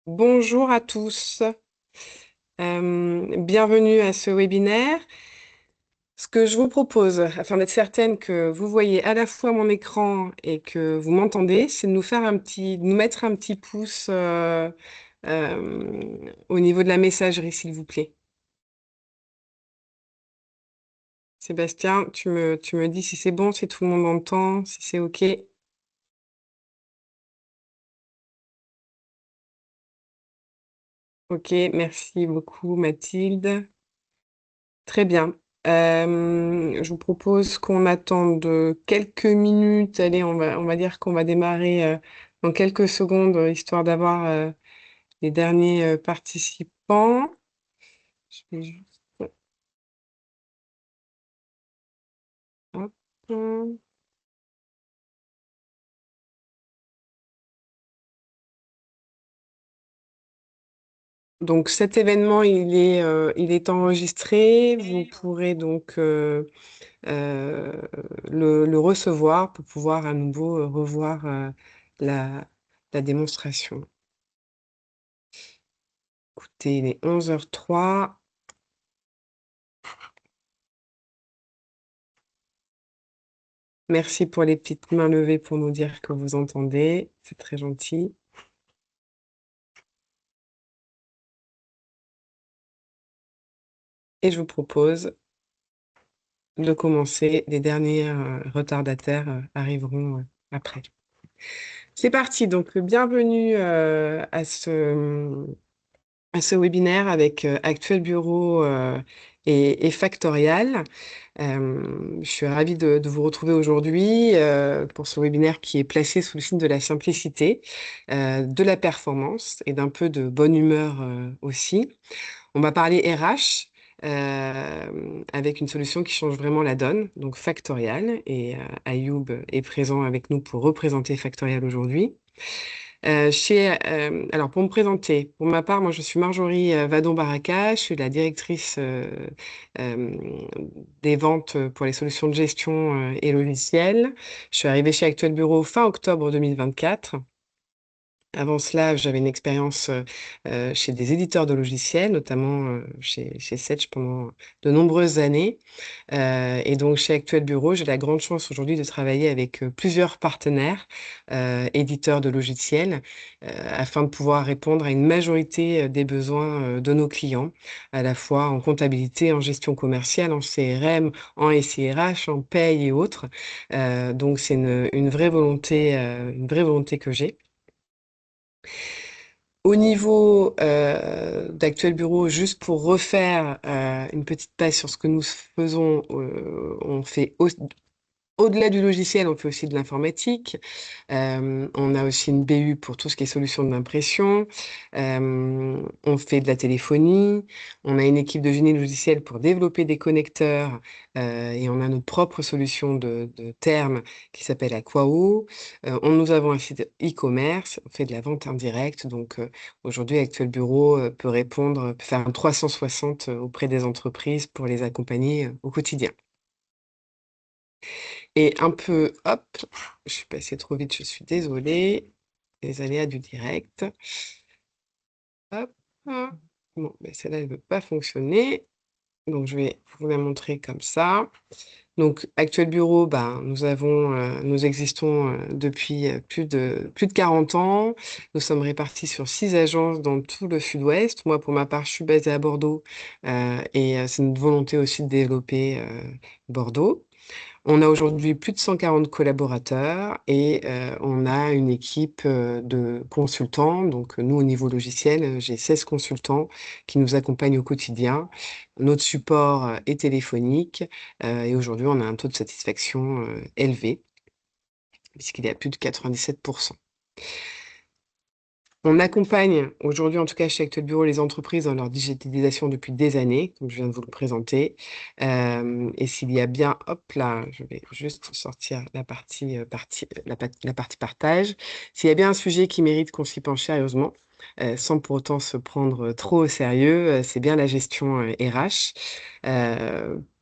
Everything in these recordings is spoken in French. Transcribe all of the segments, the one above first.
Bonjour à tous. Bienvenue à ce webinaire. Ce que je vous propose, afin d'être certaine que vous voyez à la fois mon écran et que vous m'entendez, c'est de de nous mettre un petit pouce au niveau de la messagerie, s'il vous plaît. Sébastien, tu me dis si c'est bon, si tout le monde entend, si c'est OK. OK, merci beaucoup, Mathilde. Très bien. Je vous propose qu'on attende quelques minutes. Allez, on va dire qu'on va démarrer dans quelques secondes, histoire d'avoir les derniers participants. Je vais juste... hop. Donc cet événement, il est enregistré. Vous pourrez donc euh, le recevoir pour pouvoir à nouveau revoir la, la démonstration. Écoutez, il est 11h03. Merci pour les petites mains levées pour nous dire que vous entendez. C'est très gentil. Et je vous propose de commencer. Les derniers retardataires arriveront après. C'est parti. Donc, bienvenue à ce webinaire avec Actuel Bureau et Factorial. Je suis ravie de vous retrouver aujourd'hui pour ce webinaire qui est placé sous le signe de la simplicité, de la performance et d'un peu de bonne humeur aussi. On va parler RH avec une solution qui change vraiment la donne, donc Factorial. Et Ayoub est présent avec nous pour représenter Factorial aujourd'hui. Alors, pour me présenter, pour ma part, moi, je suis Marjorie Vadon-Baraka, je suis la directrice euh, des ventes pour les solutions de gestion et logiciels. Je suis arrivée chez Actuel Bureau fin octobre 2024. Avant cela, j'avais une expérience chez des éditeurs de logiciels, notamment chez Sage pendant de nombreuses années. Et donc, chez Actuel Bureau, j'ai la grande chance aujourd'hui de travailler avec plusieurs partenaires, éditeurs de logiciels, afin de pouvoir répondre à une majorité des besoins de nos clients, à la fois en comptabilité, en gestion commerciale, en CRM, en SIRH, en paye et autres. Donc, c'est une vraie volonté que j'ai. Au niveau d'Actuel Bureau, juste pour refaire une petite page sur ce que nous faisons, on fait au-delà du logiciel, on fait aussi de l'informatique. On a aussi une BU pour tout ce qui est solutions d'impression. On fait de la téléphonie. On a une équipe de génie logiciel pour développer des connecteurs. Et on a notre propre solution de termes qui s'appelle Aquao. Nous avons un site e-commerce. On fait de la vente indirecte. Donc aujourd'hui, Actuel Bureau peut répondre, peut faire un 360 auprès des entreprises pour les accompagner au quotidien. Et un peu, hop, je suis passée trop vite, je suis désolée. Les aléas du direct. Hop. Bon, ben celle-là, elle ne veut pas fonctionner. Donc, je vais vous la montrer comme ça. Donc, Actuel Bureau, ben, nous existons depuis plus de 40 ans. Nous sommes répartis sur 6 agences dans tout le sud-ouest. Moi, pour ma part, je suis basée à Bordeaux et c'est une volonté aussi de développer Bordeaux. On a aujourd'hui plus de 140 collaborateurs et on a une équipe de consultants. Donc, nous, au niveau logiciel, j'ai 16 consultants qui nous accompagnent au quotidien. Notre support est téléphonique et aujourd'hui, on a un taux de satisfaction élevé puisqu'il est à plus de 97%. On accompagne aujourd'hui, en tout cas chez Actuel Bureau, les entreprises dans leur digitalisation depuis des années, comme je viens de vous le présenter. Et s'il y a bien, hop là, je vais juste sortir la partie partage. S'il y a bien un sujet qui mérite qu'on s'y penche sérieusement, sans pour autant se prendre trop au sérieux, c'est bien la gestion RH.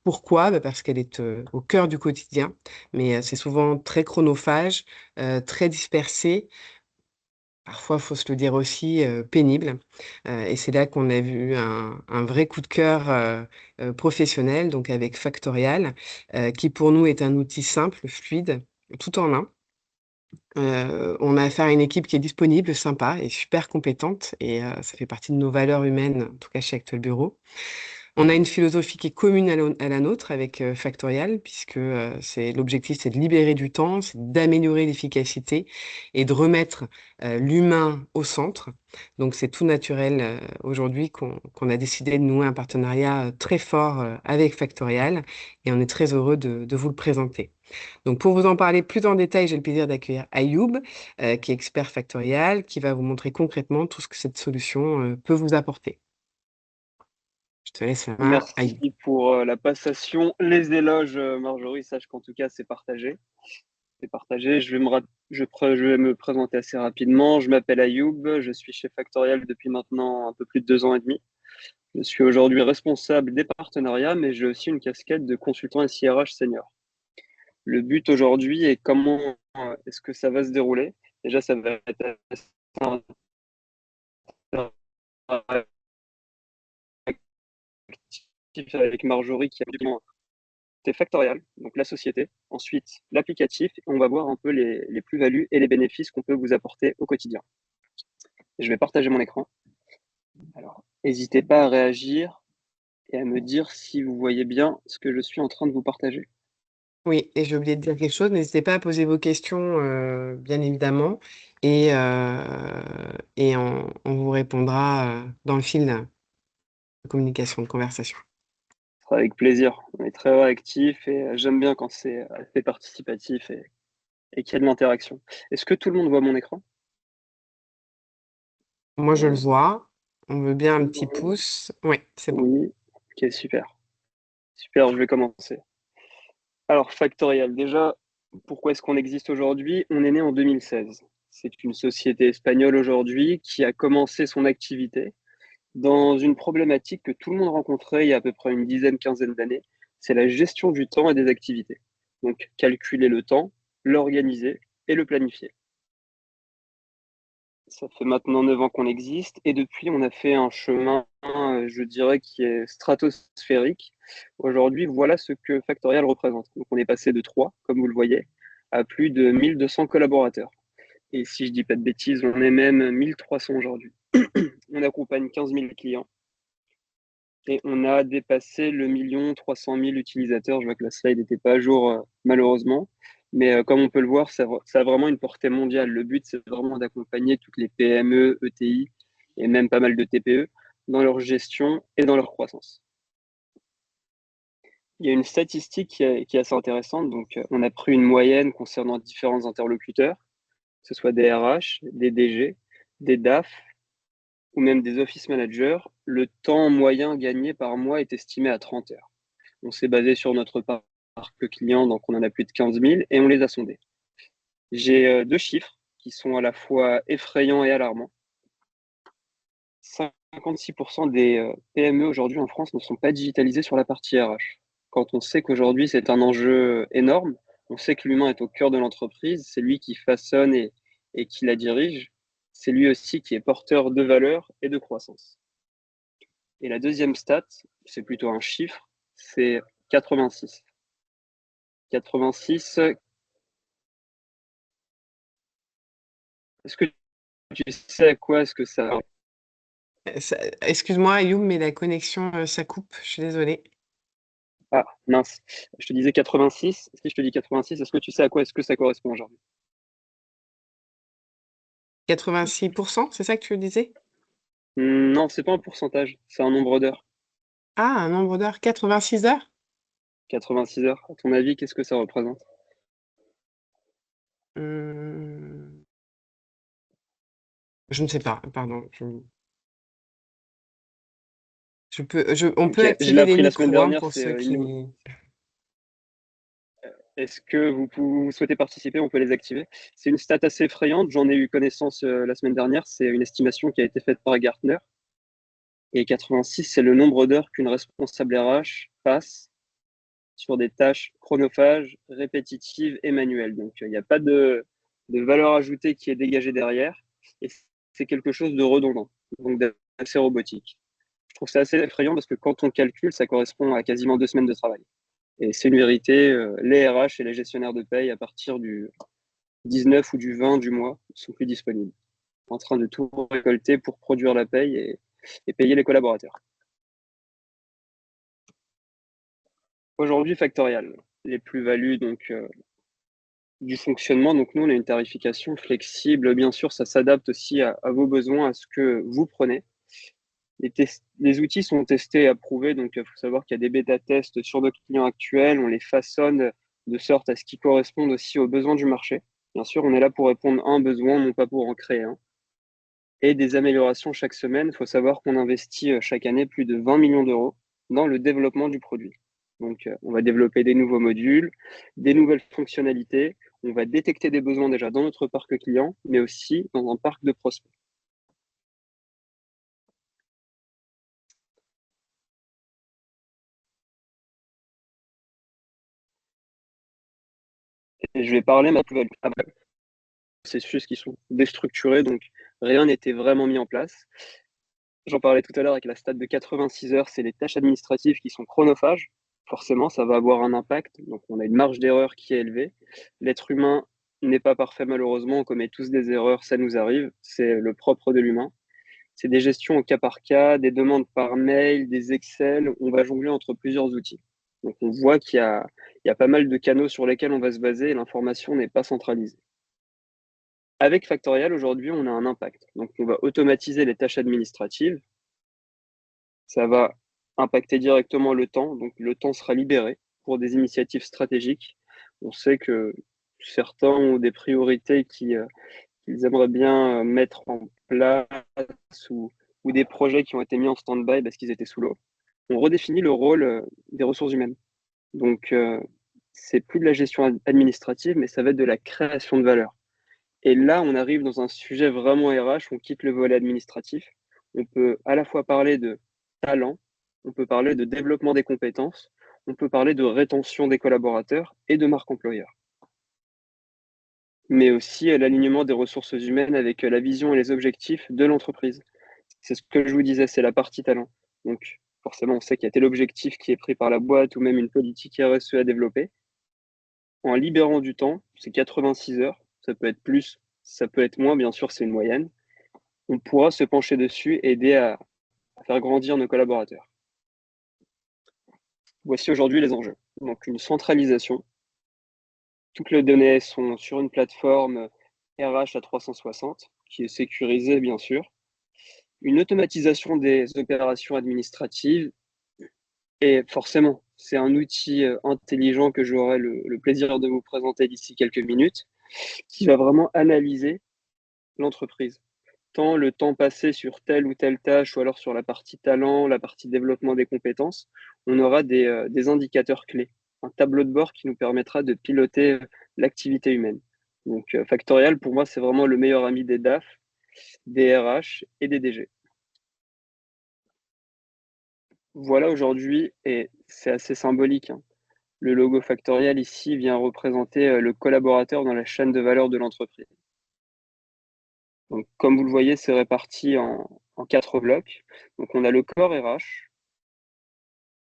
Pourquoi? Bah, parce qu'elle est au cœur du quotidien, mais c'est souvent très chronophage, très dispersé parfois, faut se le dire aussi, pénible. Et c'est là qu'on a vu un vrai coup de cœur, professionnel, donc avec Factorial, qui pour nous est un outil simple, fluide, tout en un. On a affaire à une équipe qui est disponible, sympa et super compétente et ça fait partie de nos valeurs humaines, en tout cas chez Actuel Bureau. On a une philosophie qui est commune à la nôtre avec, Factorial puisque, l'objectif, c'est de libérer du temps, c'est d'améliorer l'efficacité et de remettre, l'humain au centre. Donc c'est tout naturel, aujourd'hui qu'on a décidé de nouer un partenariat, très fort, avec Factorial et on est très heureux de vous le présenter. Donc pour vous en parler plus en détail, j'ai le plaisir d'accueillir Ayoub, qui est expert Factorial, qui va vous montrer concrètement tout ce que cette solution, peut vous apporter. Je te laisse la main, Ayoub. Merci pour la passation. Les éloges, Marjorie, sache qu'en tout cas, c'est partagé. C'est partagé. Je vais me présenter assez rapidement. Je m'appelle Ayoub, je suis chez Factorial depuis maintenant un peu plus de 2 ans et demi. Je suis aujourd'hui responsable des partenariats, mais j'ai aussi une casquette de consultant SIRH senior. Le but aujourd'hui est comment est-ce que ça va se dérouler. Déjà, ça va être interactif avec Marjorie qui a c'est Factorial, donc la société. Ensuite, l'applicatif. On va voir un peu les plus-values et les bénéfices qu'on peut vous apporter au quotidien. Je vais partager mon écran. Alors, n'hésitez pas à réagir et à me dire si vous voyez bien ce que je suis en train de vous partager. Oui, et j'ai oublié de dire quelque chose, n'hésitez pas à poser vos questions, bien évidemment, et on vous répondra, dans le fil de communication, de conversation. Ce sera avec plaisir. On est très réactifs et j'aime bien quand c'est assez participatif et qu'il y a de l'interaction. Est-ce que tout le monde voit mon écran? Moi, je le vois. On veut bien un petit Oui. pouce. Oui, c'est bon. Oui. Ok, super. Super, je vais commencer. Alors, Factorial, déjà, pourquoi est-ce qu'on existe aujourd'hui? On est né en 2016. C'est une société espagnole aujourd'hui qui a commencé son activité dans une problématique que tout le monde rencontrait il y a à peu près une dizaine, quinzaine d'années, c'est la gestion du temps et des activités. Donc, calculer le temps, l'organiser et le planifier. Ça fait maintenant 9 ans qu'on existe et depuis, on a fait un chemin, je dirais, qui est stratosphérique. Aujourd'hui, voilà ce que Factorial représente. Donc, on est passé de 3, comme vous le voyez, à plus de 1200 collaborateurs. Et si je dis pas de bêtises, on est même 1300 aujourd'hui. On accompagne 15 000 clients et on a dépassé le 1 300 000 utilisateurs. Je vois que la slide n'était pas à jour, malheureusement. Mais comme on peut le voir, ça a vraiment une portée mondiale. Le but, c'est vraiment d'accompagner toutes les PME, ETI et même pas mal de TPE dans leur gestion et dans leur croissance. Il y a une statistique qui est assez intéressante. Donc, on a pris une moyenne concernant différents interlocuteurs, que ce soit des RH, des DG, des DAF ou même des office managers. Le temps moyen gagné par mois est estimé à 30 heures. On s'est basé sur notre parc client, donc on en a plus de 15 000 et on les a sondés. J'ai 2 chiffres qui sont à la fois effrayants et alarmants. 56% des PME aujourd'hui en France ne sont pas digitalisées sur la partie RH. Quand on sait qu'aujourd'hui c'est un enjeu énorme, on sait que l'humain est au cœur de l'entreprise, c'est lui qui façonne et qui la dirige, c'est lui aussi qui est porteur de valeur et de croissance. Et la deuxième stat, c'est plutôt un chiffre, c'est 86. 86, est-ce que tu sais à quoi est-ce que ça... Excuse-moi, Ayoub, mais la connexion, ça coupe. Je suis désolée. Ah, mince. Je te disais 86. Si je te dis 86, est-ce que tu sais à quoi est-ce que ça correspond aujourd'hui? 86%, c'est ça que tu disais? Non, c'est pas un pourcentage, c'est un nombre d'heures. Ah, un nombre d'heures, 86 heures? 86 heures. À ton avis, qu'est-ce que ça représente? Mmh, je ne sais pas, pardon. On Ok, peut je l'ai activer les appris la semaine micros, hein, dernière. pour ceux qui. Est-ce que vous souhaitez participer? On peut les activer. C'est une stat assez effrayante. J'en ai eu connaissance la semaine dernière. C'est une estimation qui a été faite par Gartner. Et 86, c'est le nombre d'heures qu'une responsable RH passe sur des tâches chronophages, répétitives et manuelles. Donc, il n'y a pas de valeur ajoutée qui est dégagée derrière. et c'est quelque chose de redondant, donc d'assez robotique. Je trouve ça assez effrayant parce que quand on calcule, ça correspond à quasiment 2 semaines de travail. Et c'est une vérité, les RH et les gestionnaires de paye, à partir du 19 ou du 20 du mois, ne sont plus disponibles, en train de tout récolter pour produire la paye et payer les collaborateurs. Aujourd'hui, Factorial, les plus-values du fonctionnement. Donc, nous, on a une tarification flexible. Bien sûr, ça s'adapte aussi à vos besoins, à ce que vous prenez. Les outils sont testés et approuvés. Donc, il faut savoir qu'il y a des bêta-tests sur nos clients actuels. On les façonne de sorte à ce qu'ils correspondent aussi aux besoins du marché. Bien sûr, on est là pour répondre à un besoin, non pas pour en créer un. Et des améliorations chaque semaine. Il faut savoir qu'on investit chaque année plus de 20 millions d'euros dans le développement du produit. Donc, on va développer des nouveaux modules, des nouvelles fonctionnalités. On va détecter des besoins déjà dans notre parc client, mais aussi dans un parc de prospects. Et je vais parler maintenant de processus qui sont déstructurés, donc rien n'était vraiment mis en place. J'en parlais tout à l'heure avec la stat de 86 heures, c'est les tâches administratives qui sont chronophages. Forcément, ça va avoir un impact. Donc, on a une marge d'erreur qui est élevée. L'être humain n'est pas parfait, malheureusement. On commet tous des erreurs, ça nous arrive. C'est le propre de l'humain. C'est des gestions au cas par cas, des demandes par mail, des Excel. On va jongler entre plusieurs outils. Donc, on voit qu'il y a pas mal de canaux sur lesquels on va se baser et l'information n'est pas centralisée. Avec Factorial, aujourd'hui, on a un impact. Donc, on va automatiser les tâches administratives. Ça va impacter directement le temps. Donc, le temps sera libéré pour des initiatives stratégiques. On sait que certains ont des priorités qu'ils aimeraient bien mettre en place ou, ou des projets qui ont été mis en stand-by parce qu'ils étaient sous l'eau. On redéfinit le rôle des ressources humaines. Donc, c'est plus de la gestion administrative, mais ça va être de la création de valeur. Et là, on arrive dans un sujet vraiment RH, on quitte le volet administratif. On peut à la fois parler de talent, on peut parler de développement des compétences, on peut parler de rétention des collaborateurs et de marque employeur. Mais aussi l'alignement des ressources humaines avec la vision et les objectifs de l'entreprise. C'est ce que je vous disais, c'est la partie talent. Donc, forcément, on sait qu'il y a tel objectif qui est pris par la boîte ou même une politique RSE à développer. En libérant du temps, c'est 86 heures, ça peut être plus, ça peut être moins, bien sûr, c'est une moyenne. On pourra se pencher dessus et aider à faire grandir nos collaborateurs. Voici aujourd'hui les enjeux. Donc, une centralisation. Toutes les données sont sur une plateforme RH à 360, qui est sécurisée, bien sûr. Une automatisation des opérations administratives. Et forcément, c'est un outil intelligent que j'aurai le plaisir de vous présenter d'ici quelques minutes, qui va vraiment analyser l'entreprise. Tant le temps passé sur telle ou telle tâche, ou alors sur la partie talent, la partie développement des compétences, on aura des indicateurs clés, un tableau de bord qui nous permettra de piloter l'activité humaine. Donc, Factorial, pour moi, c'est vraiment le meilleur ami des DAF, des RH et des DG. Voilà aujourd'hui, et c'est assez symbolique, hein. Le logo Factorial ici vient représenter le collaborateur dans la chaîne de valeur de l'entreprise. Donc, comme vous le voyez, c'est réparti en 4 blocs. Donc, on a le corps RH,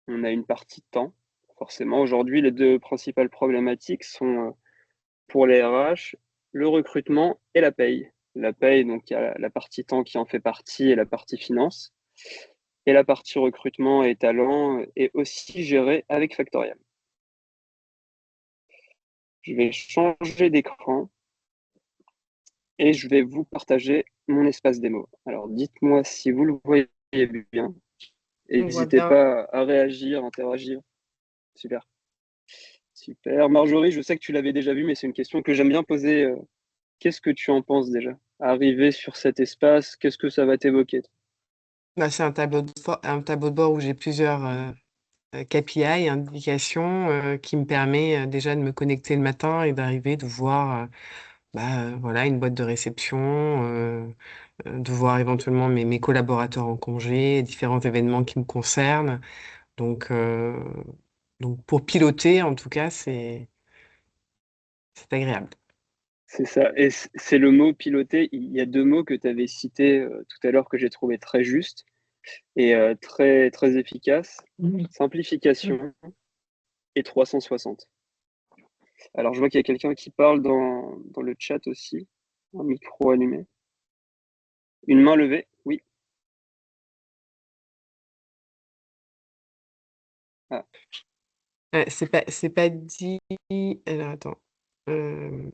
on a une partie temps. Forcément, aujourd'hui, les deux principales problématiques sont pour les RH, le recrutement et la paye. La paye, donc il y a la partie temps qui en fait partie et la partie finance. Et la partie recrutement et talent est aussi gérée avec Factorial. Je vais changer d'écran et je vais vous partager mon espace démo. Alors dites-moi si vous le voyez bien. On voit N'hésitez bien. pas à réagir, interagir. Super. Super. Marjorie, je sais que tu l'avais déjà vu, mais c'est une question que j'aime bien poser. Qu'est-ce que tu en penses déjà? Arriver sur cet espace, qu'est-ce que ça va t'évoquer? Bah, c'est un tableau de bord où j'ai plusieurs KPI, indications, qui me permet déjà de me connecter le matin et d'arriver, de voir voilà, une boîte de réception, de voir éventuellement mes collaborateurs en congé, différents événements qui me concernent. Donc, euh, donc pour piloter, en tout cas, c'est agréable. C'est ça. Et c'est le mot piloter. Il y a deux mots que tu avais cités tout à l'heure que j'ai trouvé très justes et très, très efficaces. Simplification et 360. Alors, je vois qu'il y a quelqu'un qui parle dans le chat aussi. Un micro allumé. Une main levée, oui. Ah, C'est pas dit. Alors attends. Euh,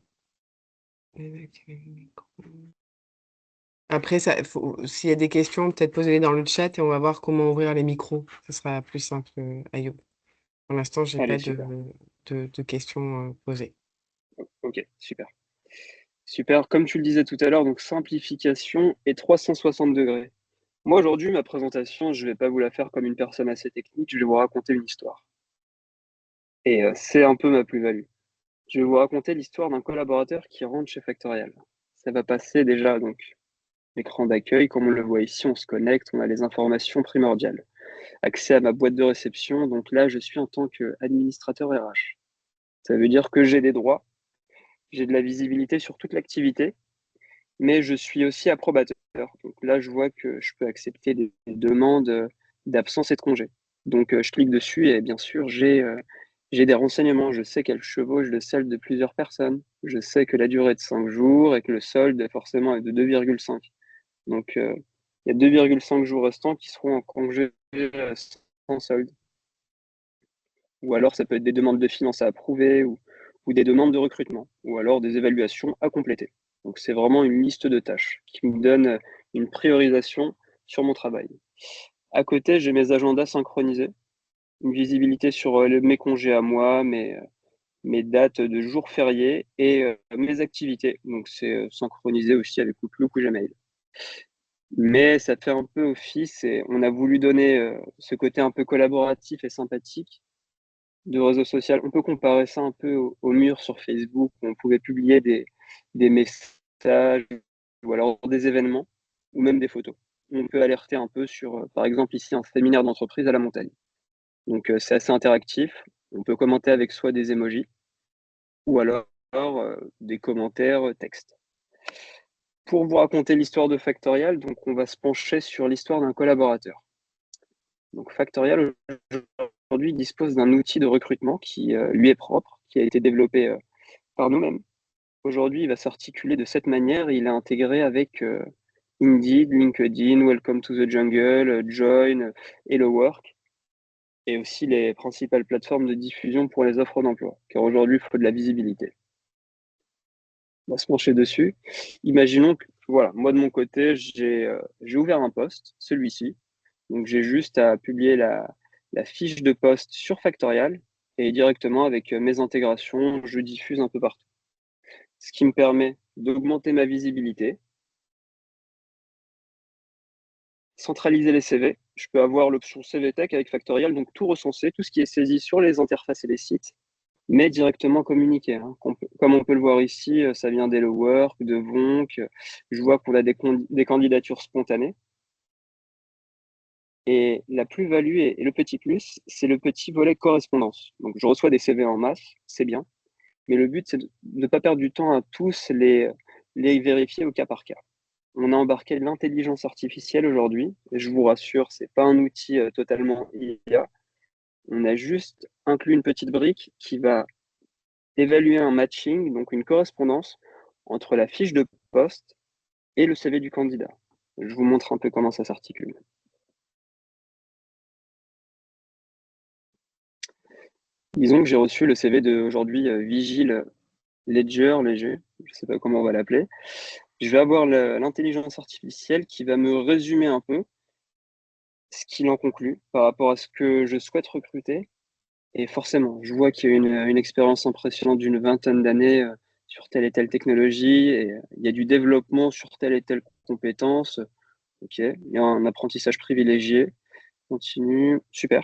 Après, s'il y a des questions, peut-être posez-les dans le chat et on va voir comment ouvrir les micros. Ce sera plus simple, Ayoub. Pour l'instant, j'ai allez, pas super. de questions posées. Ok, super. Super. Comme tu le disais tout à l'heure, donc simplification et 360 degrés. Moi, aujourd'hui, ma présentation, je ne vais pas vous la faire comme une personne assez technique, je vais vous raconter une histoire. Et c'est un peu ma plus-value. Je vais vous raconter l'histoire d'un collaborateur qui rentre chez Factorial. Ça va passer déjà, donc, l'écran d'accueil, comme on le voit ici, on se connecte, on a les informations primordiales. Accès à ma boîte de réception, donc là, je suis en tant qu'administrateur RH. Ça veut dire que j'ai des droits, j'ai de la visibilité sur toute l'activité, mais je suis aussi approbateur. Donc là, je vois que je peux accepter des demandes d'absence et de congé. Donc je clique dessus et bien sûr, j'ai des renseignements. Je sais qu'elle chevauche le solde de plusieurs personnes. Je sais que la durée est de 5 jours et que le solde forcément est de 2,5. Donc il y a 2,5 jours restants qui seront en congé sans solde. Ou alors ça peut être des demandes de finances à approuver ou des demandes de recrutement, ou alors des évaluations à compléter. Donc c'est vraiment une liste de tâches qui me donne une priorisation sur mon travail. À côté, j'ai mes agendas synchronisés, une visibilité sur mes congés à moi, mes dates de jours fériés et mes activités. Donc c'est synchronisé aussi avec Outlook ou Gmail. Mais ça fait un peu office et on a voulu donner ce côté un peu collaboratif et sympathique de réseau social. On peut comparer ça un peu au mur sur Facebook où on pouvait publier des messages ou alors des événements ou même des photos. On peut alerter un peu sur, par exemple, ici, un séminaire d'entreprise à la montagne. Donc, c'est assez interactif. On peut commenter avec soit des emojis ou alors des commentaires texte. Pour vous raconter l'histoire de Factorial, donc on va se pencher sur l'histoire d'un collaborateur. Donc Factorial aujourd'hui dispose d'un outil de recrutement qui lui est propre, qui a été développé par nous-mêmes. Aujourd'hui, il va s'articuler de cette manière. Il est intégré avec Indeed, LinkedIn, Welcome to the Jungle, Join, Hello Work, et aussi les principales plateformes de diffusion pour les offres d'emploi, car aujourd'hui, il faut de la visibilité. On va se pencher dessus. Imaginons que, voilà, moi de mon côté, j'ai ouvert un poste, celui-ci. Donc j'ai juste à publier la fiche de poste sur Factorial et directement avec mes intégrations, je diffuse un peu partout. Ce qui me permet d'augmenter ma visibilité, centraliser les CV. Je peux avoir l'option CV Tech avec Factorial, donc tout recenser, tout ce qui est saisi sur les interfaces et les sites, mais directement communiqué. Hein. Comme on peut le voir ici, ça vient d'Hello Work, de Vonk. Je vois qu'on a des candidatures spontanées. Et la plus-value et le petit plus, c'est le petit volet correspondance. Donc, je reçois des CV en masse, c'est bien, mais le but, c'est de ne pas perdre du temps à tous les vérifier au cas par cas. On a embarqué l'intelligence artificielle aujourd'hui, et je vous rassure, c'est pas un outil totalement IA. On a juste inclus une petite brique qui va évaluer un matching, donc une correspondance entre la fiche de poste et le CV du candidat. Je vous montre un peu comment ça s'articule. Disons que j'ai reçu le CV d'aujourd'hui, Vigile Léger, je ne sais pas comment on va l'appeler. Je vais avoir l'intelligence artificielle qui va me résumer un peu ce qu'il en conclut par rapport à ce que je souhaite recruter. Et forcément, je vois qu'il y a une expérience impressionnante d'une vingtaine d'années sur telle et telle technologie, et il y a du développement sur telle et telle compétence. Ok, il y a un apprentissage privilégié. Continue, super.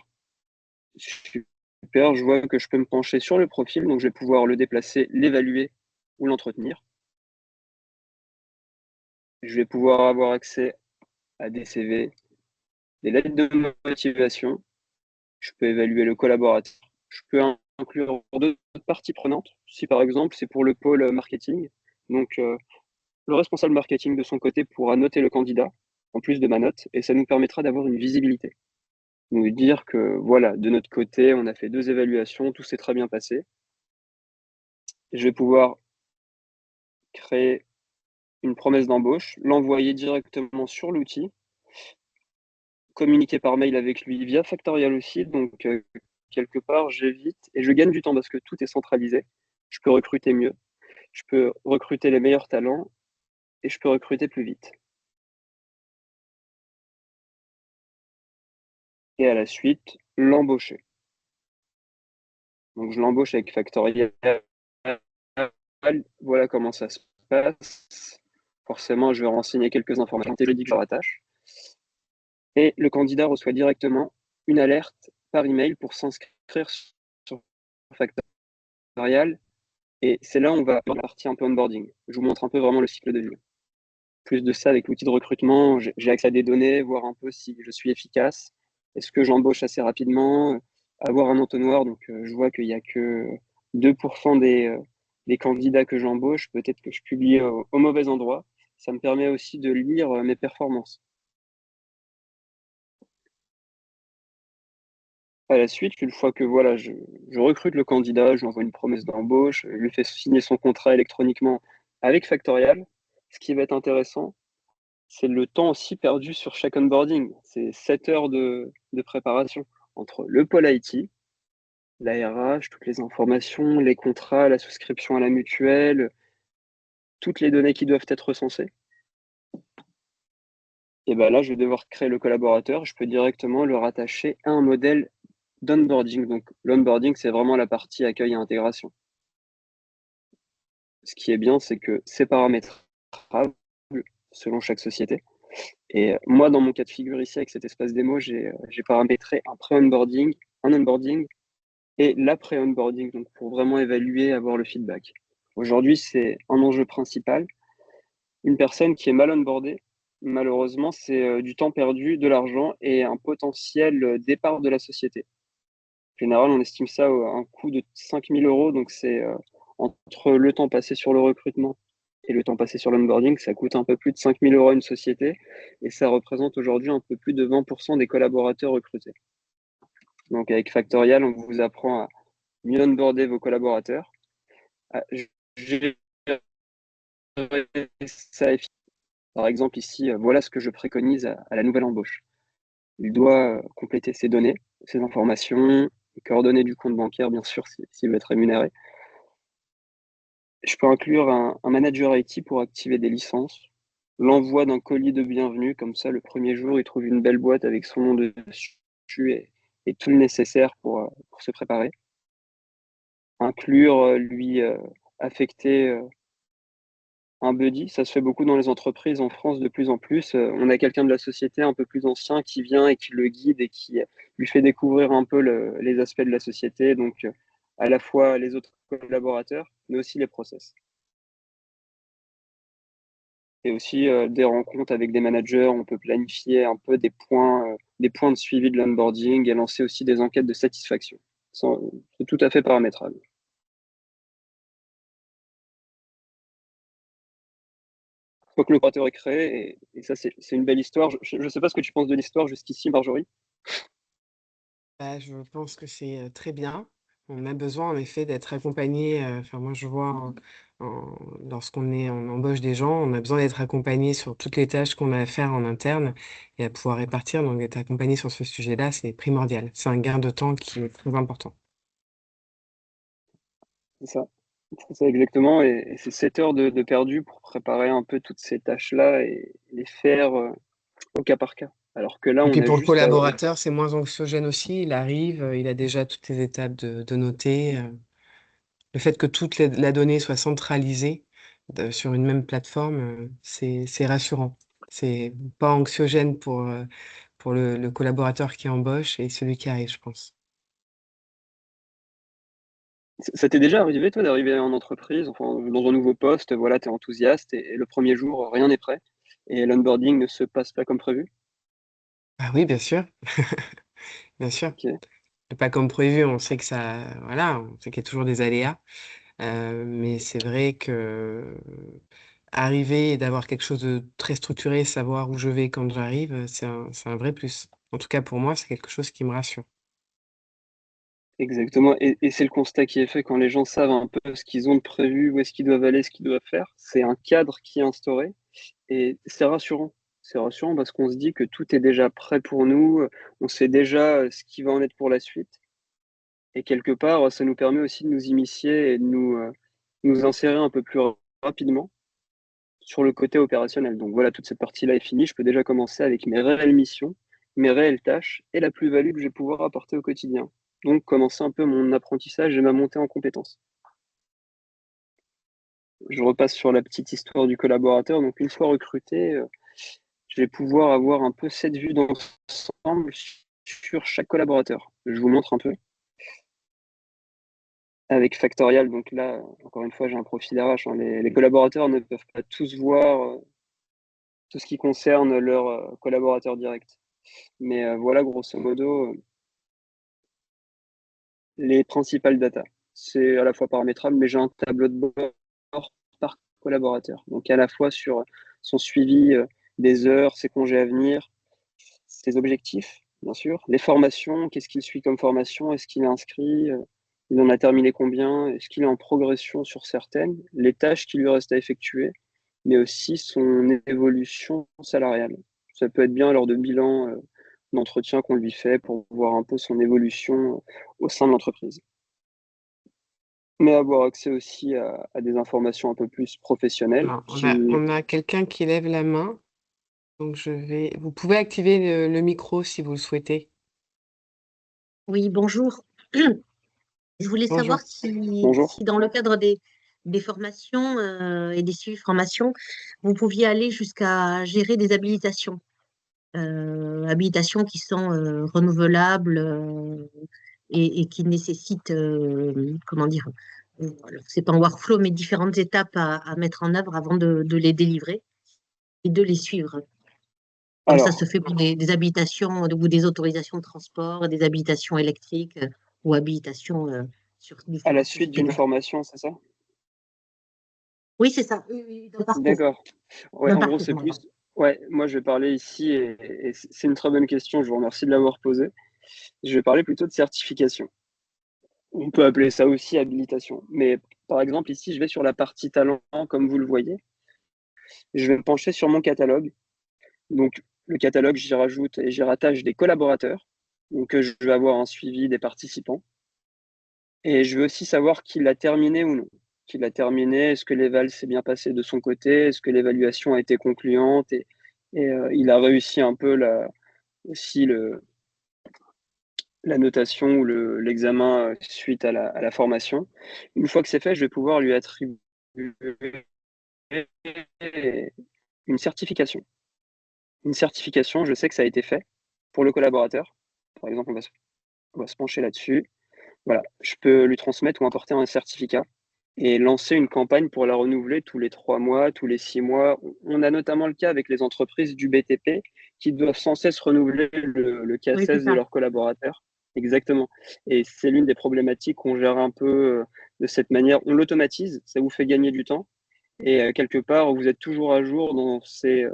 Super, je vois que je peux me pencher sur le profil, donc je vais pouvoir le déplacer, l'évaluer ou l'entretenir. Je vais pouvoir avoir accès à des CV, des lettres de motivation. Je peux évaluer le collaborateur. Je peux inclure d'autres parties prenantes. Si par exemple c'est pour le pôle marketing, Donc, le responsable marketing de son côté pourra noter le candidat, en plus de ma note, et ça nous permettra d'avoir une visibilité. Nous dire que, voilà, de notre côté, on a fait 2 évaluations, tout s'est très bien passé. Je vais pouvoir créer une promesse d'embauche, l'envoyer directement sur l'outil, communiquer par mail avec lui via Factorial aussi, donc quelque part, j'évite et je gagne du temps parce que tout est centralisé. Je peux recruter mieux, je peux recruter les meilleurs talents et je peux recruter plus vite. Et à la suite, l'embaucher. Donc je l'embauche avec Factorial. Voilà comment ça se passe. Forcément, je vais renseigner quelques informations télédiques que je rattache. Et le candidat reçoit directement une alerte par email pour s'inscrire sur Factorial. Et c'est là où on va faire la partie un peu onboarding. Je vous montre un peu vraiment le cycle de vie. Plus de ça, avec l'outil de recrutement, j'ai accès à des données, voir un peu si je suis efficace. Est-ce que j'embauche assez rapidement? Avoir un entonnoir, donc je vois qu'il n'y a que 2% des candidats que j'embauche. Peut-être que je publie au mauvais endroit. Ça me permet aussi de lire mes performances. À la suite, une fois que voilà, je recrute le candidat, je lui envoie une promesse d'embauche, je lui fais signer son contrat électroniquement avec Factorial. Ce qui va être intéressant, c'est le temps aussi perdu sur chaque onboarding. C'est 7 heures de préparation entre le pôle IT, la RH, toutes les informations, les contrats, la souscription à la mutuelle, toutes les données qui doivent être recensées. Et ben là, je vais devoir créer le collaborateur. Je peux directement le rattacher à un modèle d'onboarding. Donc, l'onboarding, c'est vraiment la partie accueil et intégration. Ce qui est bien, c'est que c'est paramétrable selon chaque société. Et moi, dans mon cas de figure ici, avec cet espace démo, j'ai paramétré un pré-onboarding, un onboarding et l'après-onboarding, donc pour vraiment évaluer, avoir le feedback. Aujourd'hui, c'est un enjeu principal. Une personne qui est mal onboardée, malheureusement, c'est du temps perdu, de l'argent et un potentiel départ de la société. En général, on estime ça à un coût de 5 000 euros, donc c'est entre le temps passé sur le recrutement et le temps passé sur l'onboarding, ça coûte un peu plus de 5 000 euros à une société et ça représente aujourd'hui un peu plus de 20% des collaborateurs recrutés. Donc avec Factorial, on vous apprend à mieux onboarder vos collaborateurs, à gérer ça. Par exemple, ici, voilà ce que je préconise à la nouvelle embauche. Il doit compléter ses données, ses informations, les coordonnées du compte bancaire, bien sûr, s'il veut être rémunéré. Je peux inclure un manager IT pour activer des licences, l'envoi d'un colis de bienvenue, comme ça, le premier jour, il trouve une belle boîte avec son nom dessus et tout le nécessaire pour se préparer. Inclure, lui, affecter un buddy, ça se fait beaucoup dans les entreprises en France de plus en plus. On a quelqu'un de la société un peu plus ancien qui vient et qui le guide et qui lui fait découvrir un peu les aspects de la société, donc à la fois les autres collaborateurs, mais aussi les process. Et aussi des rencontres avec des managers, on peut planifier un peu des points de suivi de l'onboarding et lancer aussi des enquêtes de satisfaction. C'est tout à fait paramétrable. Une fois que le collaborateur est créé, et ça c'est une belle histoire. Je ne sais pas ce que tu penses de l'histoire jusqu'ici, Marjorie. Bah, je pense que c'est très bien. On a besoin en effet d'être accompagné. Enfin, moi, je vois lorsqu'on est en embauche des gens, on a besoin d'être accompagné sur toutes les tâches qu'on a à faire en interne et à pouvoir répartir. Donc, d'être accompagné sur ce sujet-là, c'est primordial. C'est un gain de temps qui est très important. C'est ça. C'est ça exactement. Et c'est 7 heures de perdu pour préparer un peu toutes ces tâches-là et les faire au cas par cas. Alors que là, Et on puis a pour le juste à. collaborateur, c'est moins anxiogène aussi. Il arrive, il a déjà toutes les étapes de noter. Le fait que toute la donnée soit centralisée sur une même plateforme, c'est rassurant. C'est pas anxiogène pour le collaborateur qui embauche et celui qui arrive, je pense. Ça t'est déjà arrivé, toi, d'arriver en entreprise, enfin, dans un nouveau poste, voilà, tu es enthousiaste et le premier jour, rien n'est prêt et l'onboarding ne se passe pas comme prévu? Ah oui, bien sûr, bien sûr. Ok. Pas comme prévu, on sait que ça, voilà, on sait qu'il y a toujours des aléas. Mais c'est vrai que arriver et d'avoir quelque chose de très structuré, savoir où je vais quand j'arrive, c'est un vrai plus. En tout cas, pour moi, c'est quelque chose qui me rassure. Exactement. Et c'est le constat qui est fait quand les gens savent un peu ce qu'ils ont de prévu, où est-ce qu'ils doivent aller, ce qu'ils doivent faire. C'est un cadre qui est instauré et c'est rassurant. C'est rassurant parce qu'on se dit que tout est déjà prêt pour nous, on sait déjà ce qui va en être pour la suite. Et quelque part, ça nous permet aussi de nous initier et de nous insérer un peu plus rapidement sur le côté opérationnel. Donc voilà, toute cette partie-là est finie. Je peux déjà commencer avec mes réelles missions, mes réelles tâches et la plus-value que je vais pouvoir apporter au quotidien. Donc commencer un peu mon apprentissage et ma montée en compétences. Je repasse sur la petite histoire du collaborateur. Donc une fois recruté, je vais pouvoir avoir un peu cette vue d'ensemble sur chaque collaborateur. Je vous montre un peu. Avec Factorial, donc là, encore une fois, j'ai un profil RH, hein. Les collaborateurs ne peuvent pas tous voir tout ce qui concerne leurs collaborateurs directs. Mais voilà, grosso modo, les principales data. C'est à la fois paramétrable, mais j'ai un tableau de bord par collaborateur. Donc à la fois sur son suivi des heures, ses congés à venir, ses objectifs, bien sûr, les formations, qu'est-ce qu'il suit comme formation, est-ce qu'il est inscrit, il en a terminé combien, est-ce qu'il est en progression sur certaines, les tâches qui lui restent à effectuer, mais aussi son évolution salariale. Ça peut être bien lors de bilan d'entretien qu'on lui fait pour voir un peu son évolution au sein de l'entreprise. Mais avoir accès aussi à des informations un peu plus professionnelles Alors, on a, qui... on a quelqu'un qui lève la main, donc vous pouvez activer le micro si vous le souhaitez. Oui, bonjour. Je voulais savoir Bonjour. Bonjour. si dans le cadre des formations et des suivis formations, vous pouviez aller jusqu'à gérer des habilitations, habilitations qui sont renouvelables et qui nécessitent, comment dire, alors, c'est pas un workflow, mais différentes étapes à mettre en œuvre avant de les délivrer et de les suivre. Comme ça se Alors, fait pour des habilitations ou des autorisations de transport, des habilitations électriques ou habilitations sur à la différents suite types d'une d'énergie. formation, c'est ça? Oui, c'est ça. Oui, oui, d'un parcours. D'accord. Ouais, D'un en gros, parcours, c'est pardon. plus. Ouais, moi, je vais parler ici, et c'est une très bonne question. Je vous remercie de l'avoir posée. Je vais parler plutôt de certification. On peut appeler ça aussi habilitation. Mais par exemple, ici, je vais sur la partie talent, comme vous le voyez. Je vais me pencher sur mon catalogue. Donc, le catalogue, j'y rajoute et j'y rattache des collaborateurs. Donc, je vais avoir un suivi des participants. Et je veux aussi savoir qui l'a terminé ou non. Qui l'a terminé, est-ce que l'éval s'est bien passé de son côté, est-ce que l'évaluation a été concluante et il a réussi un peu aussi la notation ou l'examen suite à la formation. Une fois que c'est fait, je vais pouvoir lui attribuer une certification. Une certification, je sais que ça a été fait pour le collaborateur. Par exemple, on va se pencher là-dessus. Voilà, je peux lui transmettre ou importer un certificat et lancer une campagne pour la renouveler tous les 3 mois, tous les 6 mois. On a notamment le cas avec les entreprises du BTP qui doivent sans cesse renouveler le Oui, c'est KSS de ça. leurs collaborateurs. Exactement. Et c'est l'une des problématiques qu'on gère un peu de cette manière. On l'automatise, ça vous fait gagner du temps. Et quelque part, vous êtes toujours à jour dans ces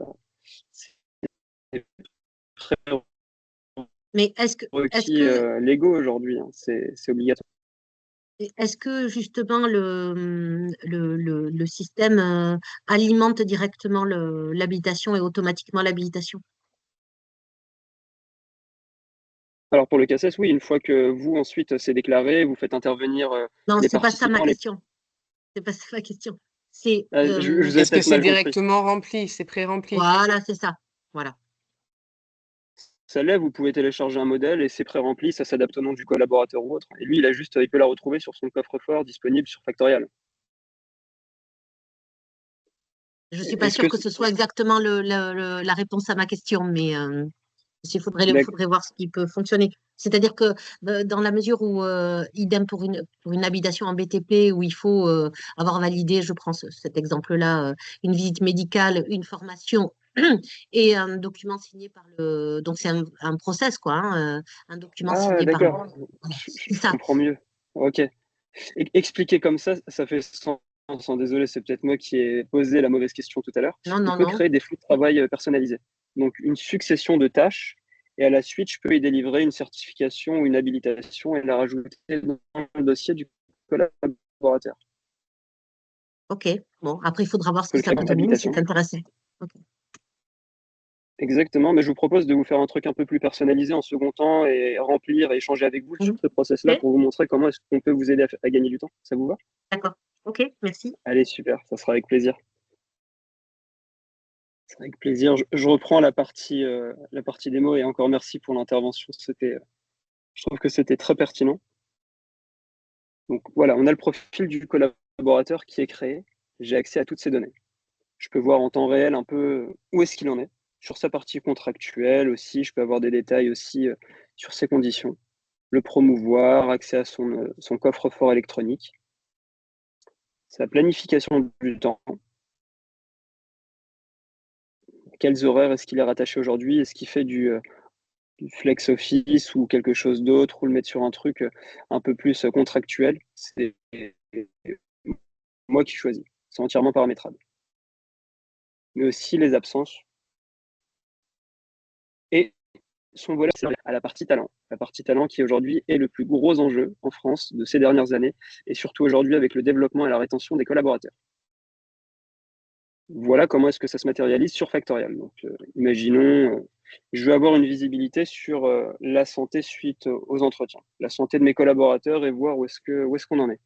Mais prérequis légaux aujourd'hui, hein. C'est obligatoire. est-ce que justement le système alimente directement l'habilitation et automatiquement l'habilitation? Alors pour le CACES, oui, une fois que vous ensuite c'est déclaré, vous faites intervenir Non, les c'est pas ça ma participants. question. C'est pas ça ma question. C'est Je vous avais Est-ce que peut-être c'est mal compris. directement rempli? C'est pré-rempli? voilà, c'est ça. Voilà. Ça l'est, vous pouvez télécharger un modèle et c'est pré-rempli, ça s'adapte au nom du collaborateur ou autre. Et lui, il peut la retrouver sur son coffre-fort disponible sur Factorial. Je suis pas Est-ce sûre que que ce soit exactement la réponse à ma question, mais D'accord. faudrait voir ce qui peut fonctionner. C'est-à-dire que dans la mesure où, idem pour une habitation en BTP, où il faut avoir validé, je prends cet exemple-là, une visite médicale, une formation et un document signé par le... Donc c'est un process, quoi, hein, un document Ah, signé par le... d'accord. Voilà, Je c'est ça. comprends mieux. Ok. Expliquer comme ça fait sens. Désolé, c'est peut-être moi qui ai posé la mauvaise question tout à l'heure. Non, On non, peut non. créer des flux de travail personnalisés. Donc, une succession de tâches, et à la suite, je peux y délivrer une certification ou une habilitation et la rajouter dans le dossier du collaborateur. Ok. Bon, après, il faudra voir ce Je peux que le ça créer peut par donner, mais habilitation. c'est intéressant. Ok. Exactement, mais je vous propose de vous faire un truc un peu plus personnalisé en second temps et remplir et échanger avec vous sur Mhm. ce process-là Ok. pour vous montrer comment est-ce qu'on peut vous aider à gagner du temps. Ça vous va? D'accord. Ok, merci. Allez, super, ça sera avec plaisir. C'est avec plaisir. Je reprends la partie démo et encore merci pour l'intervention. Je trouve que c'était très pertinent. Donc voilà, on a le profil du collaborateur qui est créé. J'ai accès à toutes ces données. Je peux voir en temps réel un peu où est-ce qu'il en est. Sur sa partie contractuelle aussi, je peux avoir des détails aussi sur ses conditions. Le promouvoir, accès à son coffre-fort électronique, sa planification du temps. Quels horaires est-ce qu'il est rattaché aujourd'hui? Est-ce qu'il fait du flex office ou quelque chose d'autre, ou le mettre sur un truc un peu plus contractuel? C'est moi qui choisis. C'est entièrement paramétrable. Mais aussi les absences et son volet à la partie talent. La partie talent qui aujourd'hui est le plus gros enjeu en France de ces dernières années et surtout aujourd'hui avec le développement et la rétention des collaborateurs. Voilà comment est-ce que ça se matérialise sur Factorial. Donc, imaginons, je veux avoir une visibilité sur la santé suite aux entretiens, la santé de mes collaborateurs et voir où est-ce qu'on en est.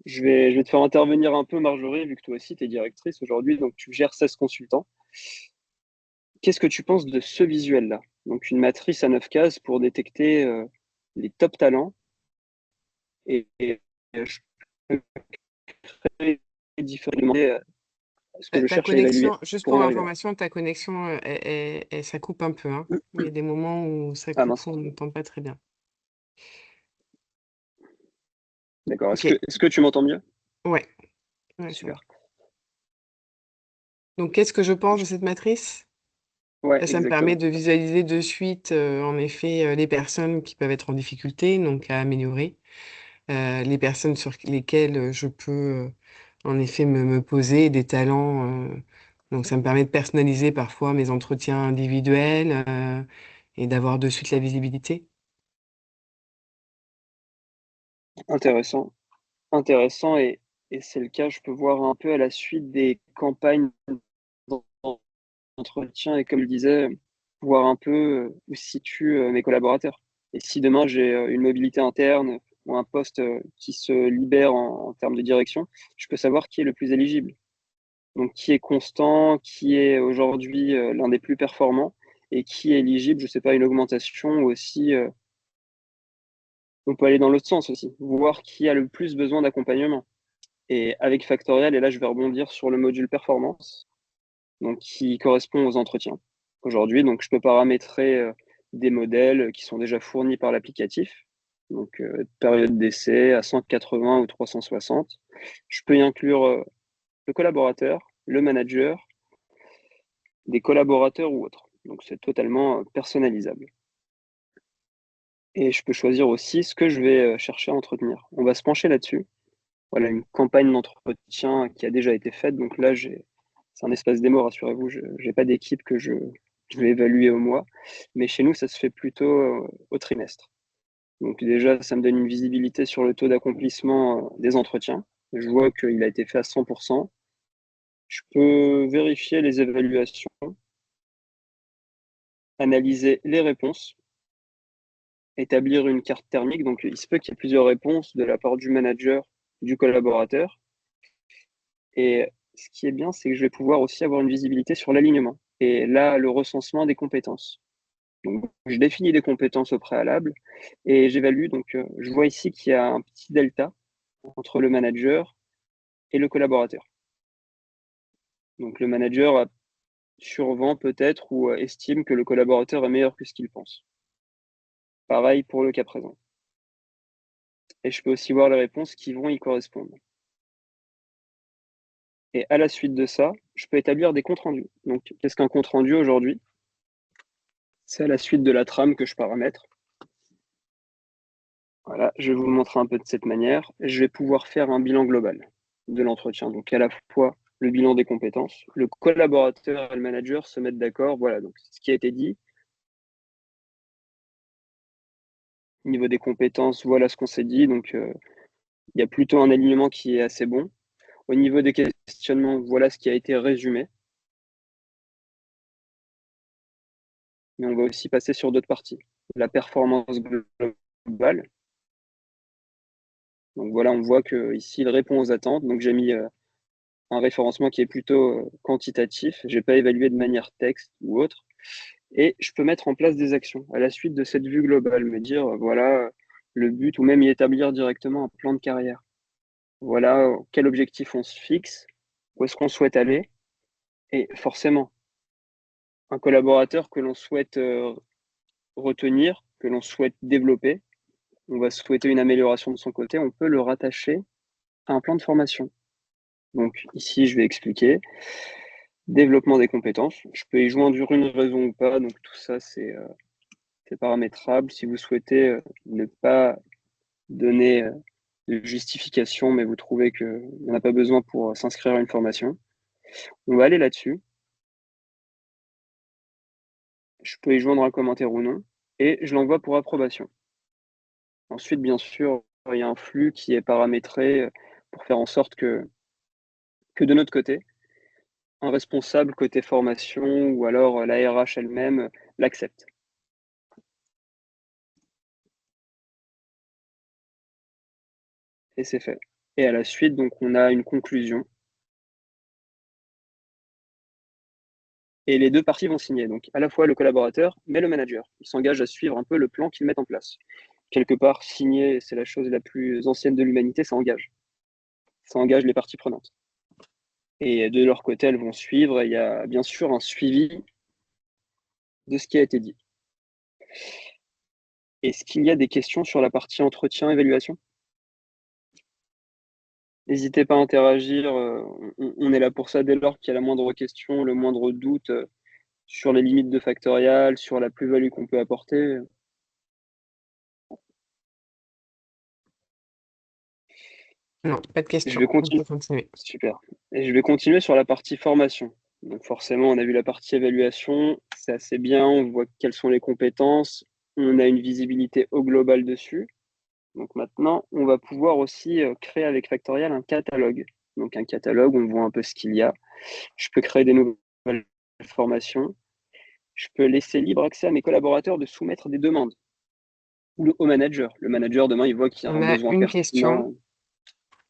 Je vais te faire intervenir un peu, Marjorie, vu que toi aussi, tu es directrice aujourd'hui, donc tu gères 16 consultants. Qu'est-ce que tu penses de ce visuel-là? Donc, une matrice à 9 cases pour détecter les top talents et je peux créer différemment ce que je Ta cherche à évaluer connexion, juste pour pour en arriver là. information, ta connexion, ça coupe un peu, hein. Il y a des moments où ça Ah coupe, mince, on n'entend pas très bien. d'accord. Ok, Est-ce que tu m'entends mieux? ouais, ouais, ça va. Super. Donc, qu'est-ce que je pense de cette matrice? Ouais, Ça me permet exactement. de visualiser de suite, en effet, les personnes qui peuvent être en difficulté, donc à améliorer. Les personnes sur lesquelles je peux, en effet, me poser des talents. Donc, ça me permet de personnaliser parfois mes entretiens individuels et d'avoir de suite la visibilité. Intéressant. Intéressant et c'est le cas, je peux voir un peu à la suite des campagnes d'entretien et comme je disais, voir un peu où se situent mes collaborateurs. Et si demain j'ai une mobilité interne ou un poste qui se libère en termes de direction, je peux savoir qui est le plus éligible. Donc qui est constant, qui est aujourd'hui l'un des plus performants et qui est éligible, je sais pas, à une augmentation ou aussi on peut aller dans l'autre sens aussi, voir qui a le plus besoin d'accompagnement. Et avec Factorial, et là je vais rebondir sur le module performance, donc qui correspond aux entretiens aujourd'hui. Donc je peux paramétrer des modèles qui sont déjà fournis par l'applicatif, donc période d'essai à 180 ou 360. Je peux y inclure le collaborateur, le manager, des collaborateurs ou autres. Donc c'est totalement personnalisable. Et je peux choisir aussi ce que je vais chercher à entretenir. On va se pencher là-dessus. Voilà une campagne d'entretien qui a déjà été faite. Donc là, c'est un espace démo, rassurez-vous. Je n'ai pas d'équipe que je vais évaluer au mois. Mais chez nous, ça se fait plutôt au trimestre. Donc déjà, ça me donne une visibilité sur le taux d'accomplissement des entretiens. Je vois qu'il a été fait à 100%. Je peux vérifier les évaluations, analyser les réponses, établir une carte thermique. Donc il se peut qu'il y ait plusieurs réponses de la part du manager, du collaborateur. Et ce qui est bien, c'est que je vais pouvoir aussi avoir une visibilité sur l'alignement. Et là, le recensement des compétences. Donc, je définis des compétences au préalable et j'évalue. Donc, je vois ici qu'il y a un petit delta entre le manager et le collaborateur. Donc, le manager survend peut-être ou estime que le collaborateur est meilleur que ce qu'il pense. Pareil pour le cas présent. Et je peux aussi voir les réponses qui vont y correspondre. Et à la suite de ça, je peux établir des comptes rendus. Donc, qu'est-ce qu'un compte rendu aujourd'hui? C'est à la suite de la trame que je paramètre. Voilà, je vais vous le montrer un peu de cette manière. Je vais pouvoir faire un bilan global de l'entretien. Donc à la fois le bilan des compétences, le collaborateur et le manager se mettent d'accord. Voilà, donc ce qui a été dit. Au niveau des compétences, voilà ce qu'on s'est dit. Donc il y a plutôt un alignement qui est assez bon. Au niveau des questionnements, voilà ce qui a été résumé. Mais on va aussi passer sur d'autres parties. La performance globale. Donc voilà, on voit que ici il répond aux attentes. Donc j'ai mis un référencement qui est plutôt quantitatif. Je n'ai pas évalué de manière texte ou autre. Et je peux mettre en place des actions à la suite de cette vue globale, me dire, voilà, le but, ou même y établir directement un plan de carrière. Voilà, quel objectif on se fixe, où est-ce qu'on souhaite aller. Et forcément, un collaborateur que l'on souhaite retenir, que l'on souhaite développer, on va souhaiter une amélioration de son côté, on peut le rattacher à un plan de formation. Donc ici, je vais expliquer. Développement des compétences. Je peux y joindre une raison ou pas. Donc tout ça, c'est paramétrable. Si vous souhaitez ne pas donner de justification, mais vous trouvez qu'il n'y en a pas besoin pour s'inscrire à une formation, on va aller là-dessus. Je peux y joindre un commentaire ou non. Et je l'envoie pour approbation. Ensuite, bien sûr, il y a un flux qui est paramétré pour faire en sorte que de notre côté, un responsable côté formation ou alors la RH elle-même l'accepte. Et c'est fait. Et à la suite, donc, on a une conclusion. Et les deux parties vont signer. Donc, à la fois le collaborateur, mais le manager. Il s'engage à suivre un peu le plan qu'ils mettent en place. Quelque part, signer, c'est la chose la plus ancienne de l'humanité, ça engage. Ça engage les parties prenantes. Et de leur côté, elles vont suivre. Et il y a bien sûr un suivi de ce qui a été dit. Est-ce qu'il y a des questions sur la partie entretien, évaluation? N'hésitez pas à interagir. On est là pour ça dès lors qu'il y a la moindre question, le moindre doute sur les limites de Factorial, sur la plus-value qu'on peut apporter. Non, pas de Je questions. vais On peut continuer. continuer. Super. Et je vais continuer sur la partie formation. Donc forcément, on a vu la partie évaluation, c'est assez bien, on voit quelles sont les compétences, on a une visibilité au global dessus. Donc maintenant, on va pouvoir aussi créer avec Factorial un catalogue. Donc un catalogue, on voit un peu ce qu'il y a. Je peux créer des nouvelles formations. Je peux laisser libre accès à mes collaborateurs de soumettre des demandes ou au manager. Le manager, demain, il voit qu'il y a un On a besoin une pertinent. question,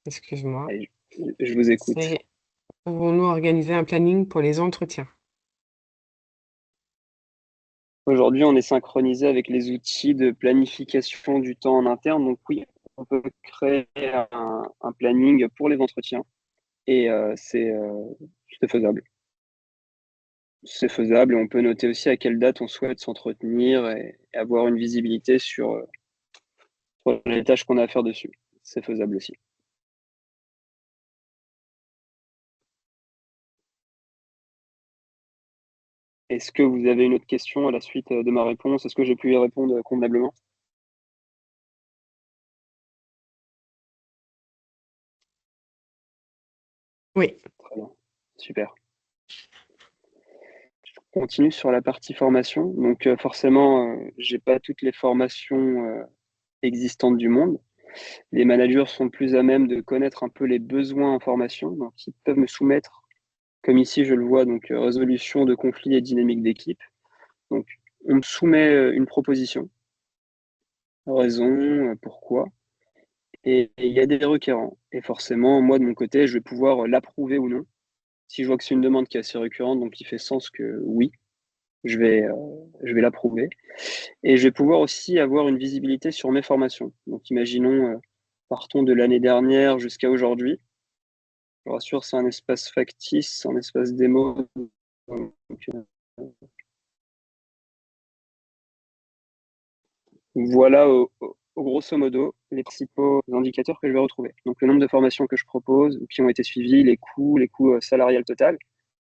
excuse-moi. Allez, je vous écoute. C'est, pouvons-nous organiser un planning pour les entretiens? Aujourd'hui, on est synchronisé avec les outils de planification du temps en interne. Donc oui, on peut créer un planning pour les entretiens et c'est faisable. C'est faisable et on peut noter aussi à quelle date on souhaite s'entretenir et avoir une visibilité sur les tâches qu'on a à faire dessus. C'est faisable aussi. Est-ce que vous avez une autre question à la suite de ma réponse? Est-ce que j'ai pu y répondre convenablement? Oui. Très bien, super. Je continue sur la partie formation. Donc forcément, j'ai pas toutes les formations existantes du monde. Les managers sont plus à même de connaître un peu les besoins en formation, donc ils peuvent me soumettre, comme ici je le vois, donc résolution de conflits et dynamique d'équipe. Donc on me soumet une proposition, raison, pourquoi, et il y a des requérants. Et forcément, moi de mon côté, je vais pouvoir l'approuver ou non. Si je vois que c'est une demande qui est assez récurrente, donc qui fait sens que oui, je vais, euh, je vais l'approuver. Et je vais pouvoir aussi avoir une visibilité sur mes formations. Donc imaginons, partons de l'année dernière jusqu'à aujourd'hui. Je vous rassure, c'est un espace factice, un espace démo. Donc, voilà, grosso modo, les principaux indicateurs que je vais retrouver. Donc, le nombre de formations que je propose ou qui ont été suivies, les coûts salariales total.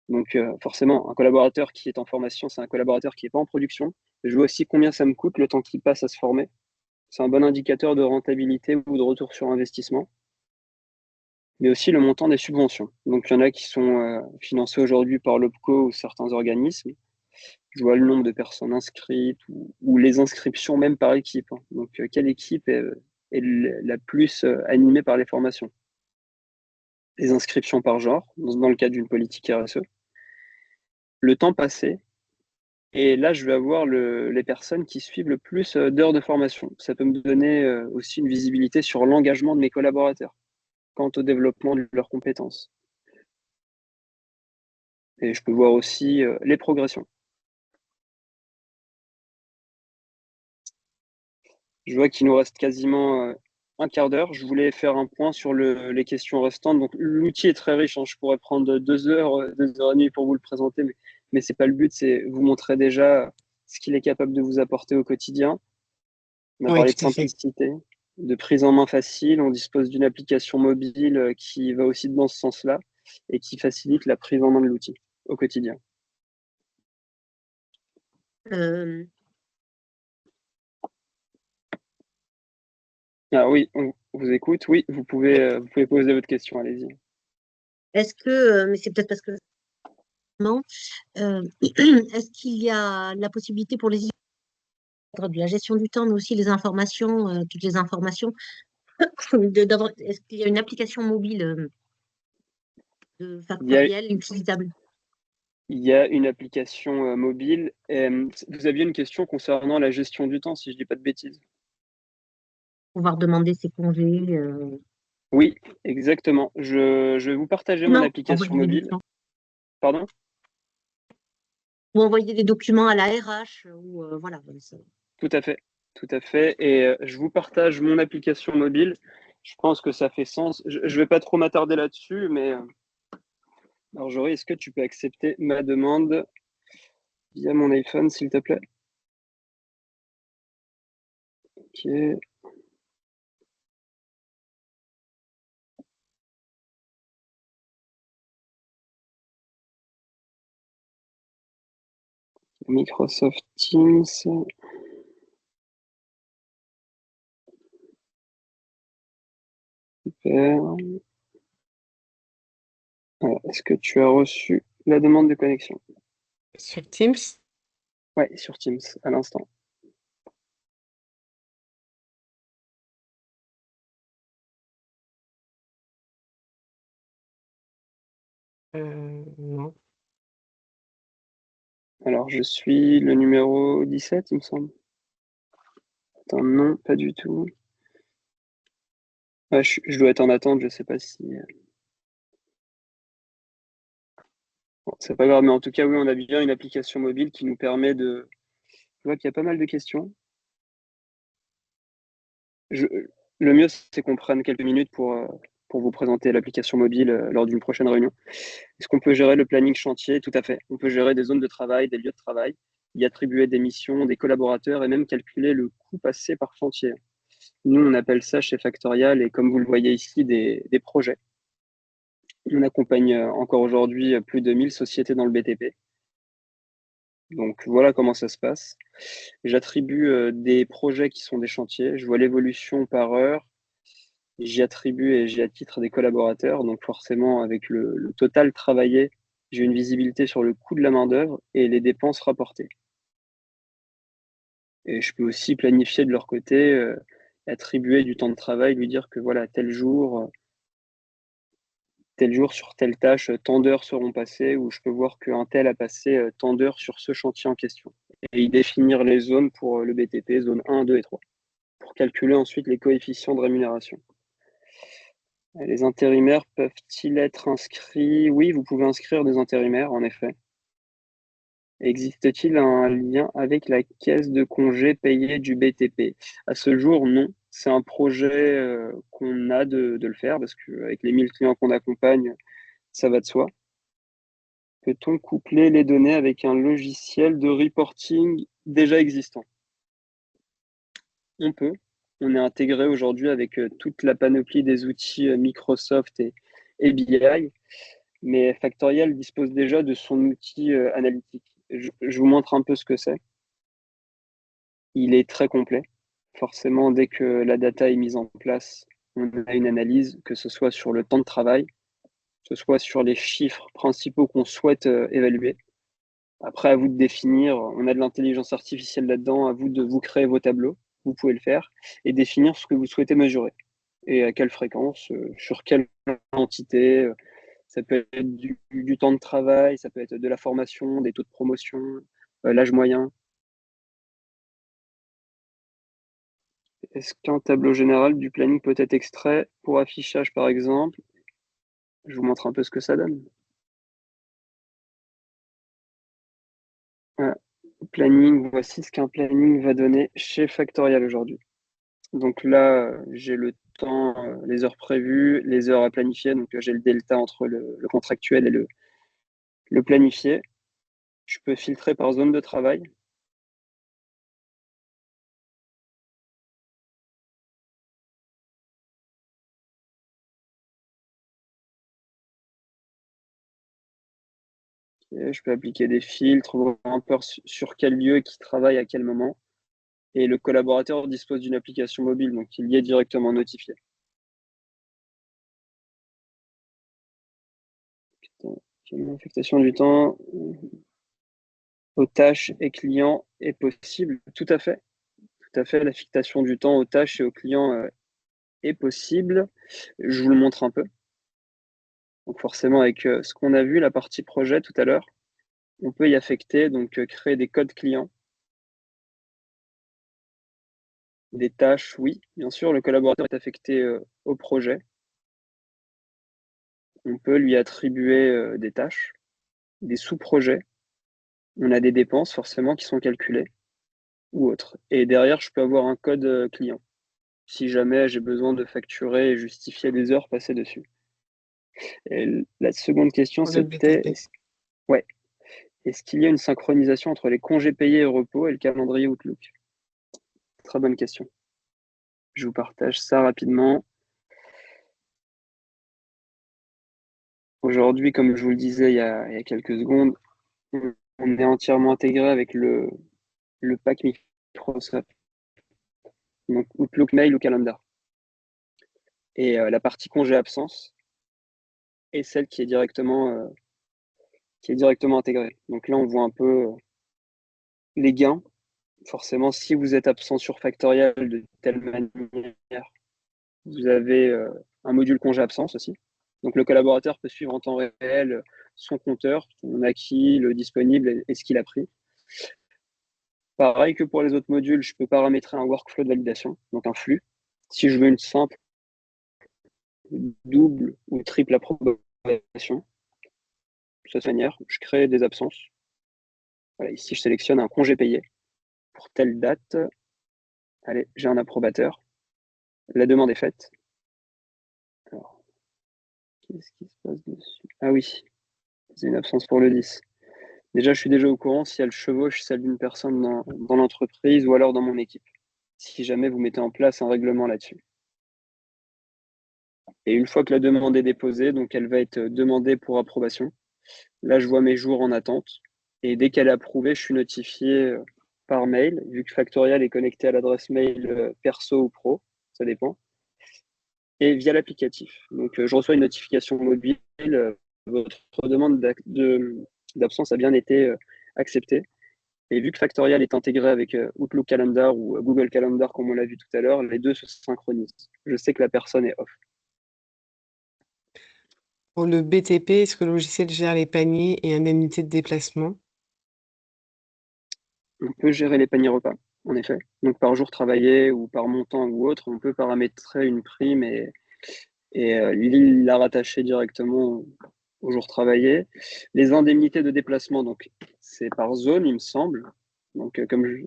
Donc, forcément, un collaborateur qui est en formation, c'est un collaborateur qui n'est pas en production. Je vois aussi combien ça me coûte le temps qu'il passe à se former. C'est un bon indicateur de rentabilité ou de retour sur investissement, mais aussi le montant des subventions. Donc, il y en a qui sont financés aujourd'hui par l'OPCO ou certains organismes. Je vois le nombre de personnes inscrites ou les inscriptions même par équipe, hein. Donc, quelle équipe est la plus animée par les formations? Les inscriptions par genre, dans le cadre d'une politique RSE, le temps passé, et là, je vais avoir les personnes qui suivent le plus d'heures de formation. Ça peut me donner aussi une visibilité sur l'engagement de mes collaborateurs quant au développement de leurs compétences. Et je peux voir aussi les progressions. Je vois qu'il nous reste quasiment un quart d'heure. Je voulais faire un point sur les questions restantes. Donc, l'outil est très riche, hein. Je pourrais prendre 2 heures, 2 heures et demie pour vous le présenter, mais ce n'est pas le but. C'est vous montrer déjà ce qu'il est capable de vous apporter au quotidien. On a Oui, parlé de tout à fait. simplicité, de prise en main facile. On dispose d'une application mobile qui va aussi dans ce sens-là et qui facilite la prise en main de l'outil au quotidien. Euh, Ah oui, on vous écoute. Oui, vous pouvez poser votre question. Allez-y. Est-ce que, mais c'est peut-être parce que non, est-ce qu'il y a la possibilité pour les de la gestion du temps, mais aussi les informations, toutes les informations, est-ce qu'il y a une application mobile de Il y a, Factoriel utilisable il y a une application mobile. Vous aviez une question concernant la gestion du temps, si je ne dis pas de bêtises. pour pouvoir demander ses congés, Oui, exactement. Je vais vous partager mon application envoyer des mobile. documents, Pardon? ou envoyer des documents à la RH, ou voilà. Tout à fait, tout à fait. Et je vous partage mon application mobile. Je pense que ça fait sens. Je ne vais pas trop m'attarder là-dessus, mais alors Jory, est-ce que tu peux accepter ma demande via mon iPhone, s'il te plaît? Ok. Microsoft Teams. Super. Alors, est-ce que tu as reçu la demande de connexion? Sur Teams? Ouais, sur Teams, à l'instant. Non. Alors, je suis le numéro 17, il me semble. Attends, non, pas du tout. Ouais, je dois être en attente, je sais pas si. Bon, c'est pas grave, mais en tout cas, oui, on a bien une application mobile qui nous permet de. Je vois qu'il y a pas mal de questions. Je- Le mieux, c'est qu'on prenne quelques minutes pour vous présenter l'application mobile lors d'une prochaine réunion. Est-ce qu'on peut gérer le planning chantier? Tout à fait. On peut gérer des zones de travail, des lieux de travail, y attribuer des missions, des collaborateurs et même calculer le coût passé par chantier. Nous, on appelle ça chez Factorial et comme vous le voyez ici, des projets. On accompagne encore aujourd'hui plus de 1000 sociétés dans le BTP. Donc voilà comment ça se passe. J'attribue des projets qui sont des chantiers. Je vois l'évolution par heure. J'y attribue et j'y attitre des collaborateurs. Donc forcément, avec le total travaillé, j'ai une visibilité sur le coût de la main-d'œuvre et les dépenses rapportées. Et je peux aussi planifier de leur côté, attribuer du temps de travail, lui dire que voilà, tel jour sur telle tâche, tant d'heures seront passées, ou je peux voir qu'un tel a passé tant d'heures sur ce chantier en question. Et y définir les zones pour le BTP, zone 1, 2 et 3, pour calculer ensuite les coefficients de rémunération. Les intérimaires peuvent-ils être inscrits? Oui, vous pouvez inscrire des intérimaires, en effet. Existe-t-il un lien avec la caisse de congés payés du BTP? À ce jour, non. C'est un projet qu'on a de le faire parce qu'avec les 1000 clients qu'on accompagne, ça va de soi. Peut-on coupler les données avec un logiciel de reporting déjà existant? On peut. On est intégré aujourd'hui avec toute la panoplie des outils Microsoft et BI, mais Factorial dispose déjà de son outil analytique. Je vous montre un peu ce que c'est. Il est très complet. forcément, dès que la data est mise en place, on a une analyse, que ce soit sur le temps de travail, que ce soit sur les chiffres principaux qu'on souhaite évaluer. Après, à vous de définir, on a de l'intelligence artificielle là-dedans, à vous de vous créer vos tableaux, vous pouvez le faire, et définir ce que vous souhaitez mesurer, et à quelle fréquence, sur quelle entité. Ça peut être du temps de travail, ça peut être de la formation, des taux de promotion, l'âge moyen. Est-ce qu'un tableau général du planning peut être extrait pour affichage, par exemple? Je vous montre un peu ce que ça donne. Voilà. Planning, voici ce qu'un planning va donner chez Factorial aujourd'hui. Donc là, j'ai le temps, les heures prévues, les heures à planifier. Donc j'ai le delta entre le contractuel et le planifié. Je peux filtrer par zone de travail. Et je peux appliquer des filtres, voir un peu sur quel lieu qui travaille à quel moment. Et le collaborateur dispose d'une application mobile, donc il y est directement notifié. L'affectation du temps aux tâches et clients est possible. Tout à fait. Tout à fait. L'affectation du temps aux tâches et aux clients est possible. Je vous le montre un peu. Donc forcément, avec ce qu'on a vu, la partie projet tout à l'heure, on peut y affecter, donc créer des codes clients. Des tâches, oui, bien sûr, le collaborateur est affecté au projet. On peut lui attribuer des tâches, des sous-projets. On a des dépenses forcément qui sont calculées ou autres. Et derrière, je peux avoir un code client si jamais j'ai besoin de facturer et justifier des heures passées dessus. Et la seconde question, Pour le c'était BTP. ouais, est-ce qu'il y a une synchronisation entre les congés payés et repos et le calendrier Outlook? Très bonne question. Je vous partage ça rapidement. Aujourd'hui, comme je vous le disais il y a quelques secondes, on est entièrement intégré avec le pack Microsoft, donc Outlook Mail ou Calendar. Et la partie congé absence est celle qui est directement intégrée. Donc là, on voit un peu les gains. Forcément, si vous êtes absent sur Factorial de telle manière, vous avez un module congé absence aussi. Donc le collaborateur peut suivre en temps réel son compteur, son acquis, le disponible et ce qu'il a pris. Pareil que pour les autres modules, je peux paramétrer un workflow de validation, donc un flux. Si je veux une simple, double ou triple approbation, de cette manière, je crée des absences. Voilà, ici, je sélectionne un congé payé pour telle date. Allez, j'ai un approbateur. La demande est faite. Alors, qu'est-ce qui se passe dessus? Ah oui, c'est une absence pour le 10. Déjà, je suis déjà au courant si elle chevauche celle d'une personne dans l'entreprise ou alors dans mon équipe, si jamais vous mettez en place un règlement là-dessus. Et une fois que la demande est déposée, donc elle va être demandée pour approbation. Là, je vois mes jours en attente. Et dès qu'elle est approuvée, je suis notifié par mail, vu que Factorial est connecté à l'adresse mail perso ou pro, ça dépend, et via l'applicatif. Donc, je reçois une notification mobile, votre demande d'absence a bien été acceptée. Et vu que Factorial est intégré avec Outlook Calendar ou Google Calendar, comme on l'a vu tout à l'heure, les deux se synchronisent. Je sais que la personne est off. Pour le BTP, est-ce que le logiciel gère les paniers et indemnités de déplacement? On peut gérer les paniers repas, en effet. Donc par jour travaillé ou par montant ou autre, on peut paramétrer une prime et la rattacher directement au jour travaillé. Les indemnités de déplacement, donc c'est par zone, il me semble. Donc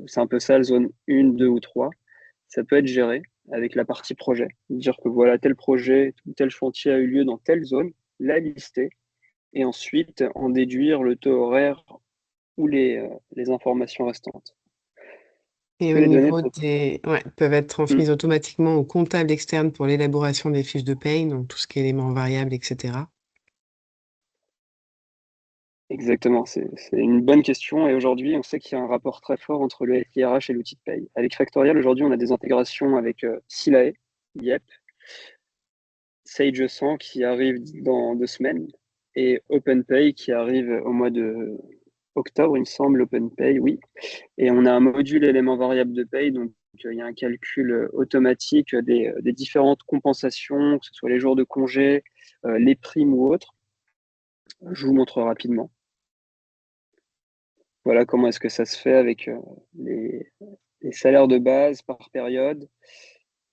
c'est un peu ça, zone 1, 2 ou 3. Ça peut être géré avec la partie projet. Dire que voilà, tel projet, tel chantier a eu lieu dans telle zone, la lister, et ensuite en déduire le taux horaire ou les informations restantes. Et au Que les données niveau des... Ouais, peuvent être Hmm. transmises automatiquement au comptable externe pour l'élaboration des fiches de paye, donc tout ce qui est éléments variables, etc. Exactement, c'est une bonne question. Et aujourd'hui, on sait qu'il y a un rapport très fort entre le SIRH et l'outil de paye. Avec Factorial, aujourd'hui, on a des intégrations avec Silae, Yep, Sage 100 qui arrive dans 2 semaines et OpenPay qui arrive au mois de octobre, il me semble, OpenPay, oui. Et on a un module élément variable de paye, donc il y a un calcul automatique des différentes compensations, que ce soit les jours de congé, les primes ou autres. Je vous montre rapidement. Voilà comment est-ce que ça se fait avec les salaires de base par période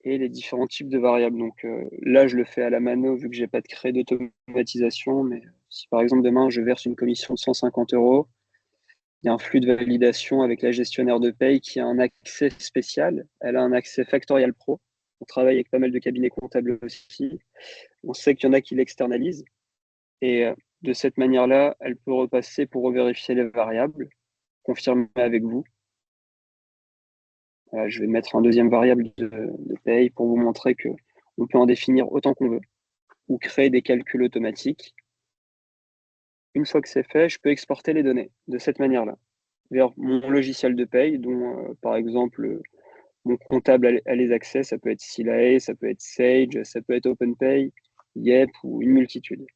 et les différents types de variables. Donc là, je le fais à la mano vu que j'ai pas de crédit d'automatisation, mais si par exemple demain je verse une commission de 150 euros, il y a un flux de validation avec la gestionnaire de paye qui a un accès spécial. Elle a un accès Factorial Pro. On travaille avec pas mal de cabinets comptables aussi. On sait qu'il y en a qui l'externalisent. Et de cette manière-là, elle peut repasser pour revérifier les variables, confirmer avec vous. Je vais mettre un deuxième variable de paye pour vous montrer que on peut en définir autant qu'on veut ou créer des calculs automatiques. Une fois que c'est fait, je peux exporter les données de cette manière-là vers mon logiciel de paye, dont par exemple mon comptable a les accès. Ça peut être Silae, ça peut être Sage, ça peut être OpenPay, Yep ou une multitude.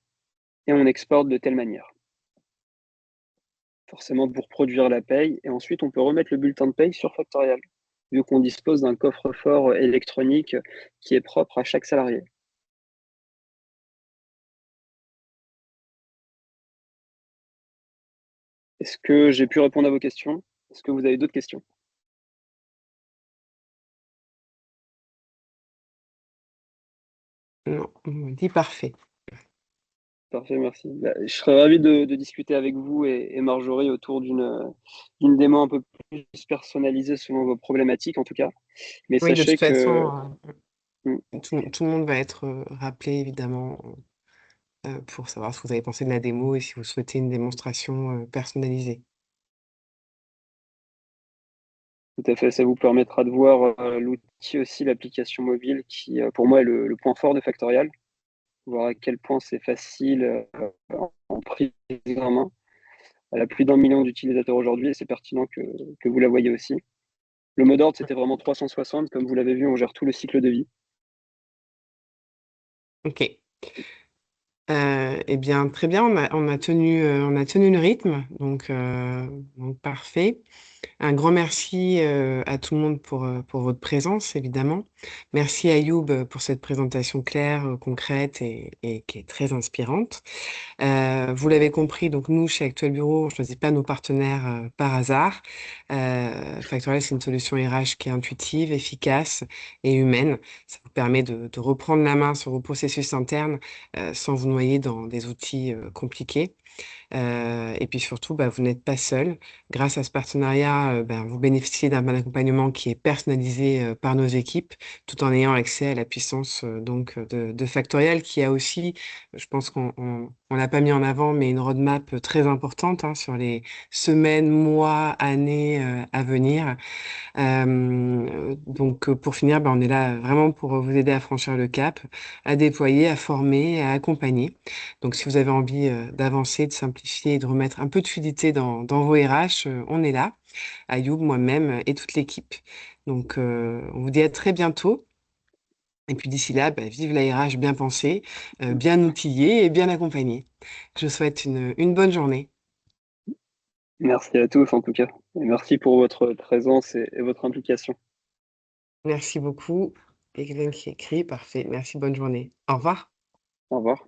Et on exporte de telle manière. Forcément pour produire la paye. Et ensuite, on peut remettre le bulletin de paye sur Factorial, vu qu'on dispose d'un coffre-fort électronique qui est propre à chaque salarié. Est-ce que j'ai pu répondre à vos questions? Est-ce que vous avez d'autres questions? Non, on me dit parfait. Parfait, merci. Bah, je serais ravi de discuter avec vous et Marjorie autour d'une démo un peu plus personnalisée selon vos problématiques, en tout cas. Mais Oui, de toute sachez que façon, mm, tout le monde va être rappelé, évidemment, pour savoir ce que vous avez pensé de la démo et si vous souhaitez une démonstration personnalisée. tout à fait, ça vous permettra de voir l'outil aussi, l'application mobile, qui pour moi est le point fort de Factorial. Voir à quel point c'est facile en prise en main. Elle a plus d'1 million d'utilisateurs aujourd'hui et c'est pertinent que vous la voyez aussi. Le mot d'ordre, c'était vraiment 360. Comme vous l'avez vu, on gère tout le cycle de vie. Ok. Eh bien, très bien, on a tenu le rythme, donc parfait. Un grand merci à tout le monde pour votre présence, évidemment. Merci à Youb pour cette présentation claire, concrète et qui est très inspirante. Vous l'avez compris, donc nous, chez Actuel Bureau, on ne choisit pas nos partenaires par hasard. Factorial, c'est une solution RH qui est intuitive, efficace et humaine. Ça vous permet de reprendre la main sur vos processus internes sans vous noyer dans des outils compliqués. Et puis surtout, bah, vous n'êtes pas seul. Grâce à ce partenariat, ben, vous bénéficiez d'un accompagnement qui est personnalisé par nos équipes, tout en ayant accès à la puissance de Factorial, qui a aussi, je pense on l'a pas mis en avant, mais une roadmap très importante hein, sur les semaines, mois, années à venir. Pour finir, ben, on est là vraiment pour vous aider à franchir le cap, à déployer, à former, à accompagner. Donc, si vous avez envie d'avancer, de simplifier et de remettre un peu de fluidité dans vos RH, on est là, Ayoub, moi-même et toute l'équipe. On vous dit à très bientôt. Et puis d'ici là, ben, vive la RH bien pensée, bien outillée et bien accompagnée. Je vous souhaite une bonne journée. Merci à tous, en tout cas. Et merci pour votre présence et votre implication. Merci beaucoup. Et quelqu'un qui écrit, parfait. Merci, bonne journée. Au revoir. Au revoir.